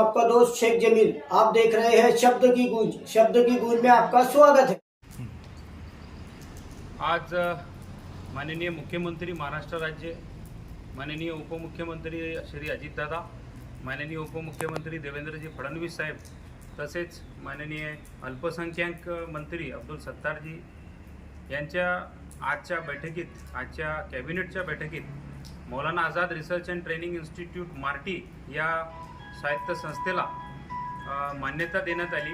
आपका दोस्त शेख जमील। आप देख रहे हैं शब्द की गूंज। शब्द की गूंज में आपका स्वागत है। आज माननीय मुख्यमंत्री महाराष्ट्र राज्य, माननीय उपमुख्यमंत्री श्री अजितदादा, माननीय उपमुख्यमंत्री देवेंद्रजी फडणवीस साहेब, तसेच माननीय अल्पसंख्याक मंत्री अब्दुल सत्तारजी यांच्या आजच्या बैठकीत, आजच्या कॅबिनेटच्या बैठकीत Maulana Azad research and training institute MARTI या स्वायत्त संस्थेला मान्यता देण्यात आली।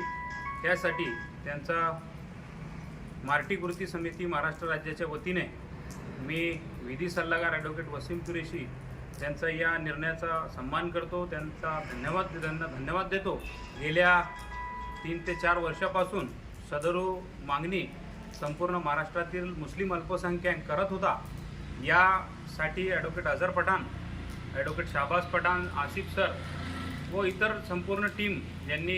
त्यासाठी त्यांचा मार्टी कृती समिती महाराष्ट्र राज्याच्या वतीने मी विधी सल्लागार ॲडव्होकेट वसीम कुरेशी त्यांचा या निर्णयाचा सन्मान करतो, त्यांना धन्यवाद देतो। गेल्या 3 ते 4 वर्षापासून सदरू मागणी संपूर्ण महाराष्ट्रातील मुस्लिम अल्पसंख्याक करत होता। यासाठी advocate Azhar Pathan, advocate Shahbaz Pathan, Asif sir व इतर संपूर्ण टीम यांनी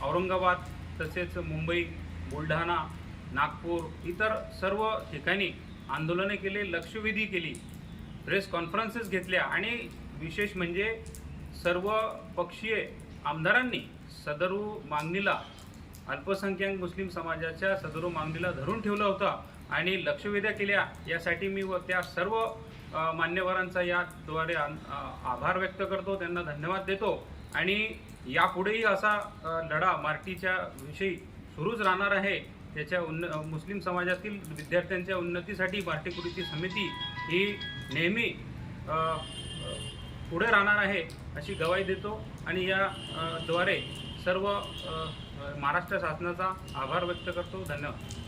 औरंगाबाद तसेच मुंबई, बुलढाणा, नागपूर इतर सर्व ठिकाणी आंदोलने केले, लक्षवेधी केली, प्रेस कॉन्फरन्सेस घेतल्या आणि विशेष म्हणजे सर्व पक्षीय आमदारांनी सदरू मागणीला, अल्पसंख्याक मुस्लिम समाजाच्या सदरू मागणीला धरून ठेवलं होतं आणि लक्षवेध्या केल्या। यासाठी मी व त्या सर्व मान्यवरांचा याद्वारे आभार व्यक्त करतो, त्यांना धन्यवाद देतो आणि यापुढेही असा लढा मार्टीच्या विषयी सुरूच राहणार आहे। त्याच्या मुस्लिम समाजातील विद्यार्थ्यांच्या उन्नतीसाठी मार्टी कृती समिती ही नेहमी पुढे राहणार आहे अशी ग्वाही देतो आणि या द्वारे सर्व महाराष्ट्र शासनाचा आभार व्यक्त करतो। धन्यवाद।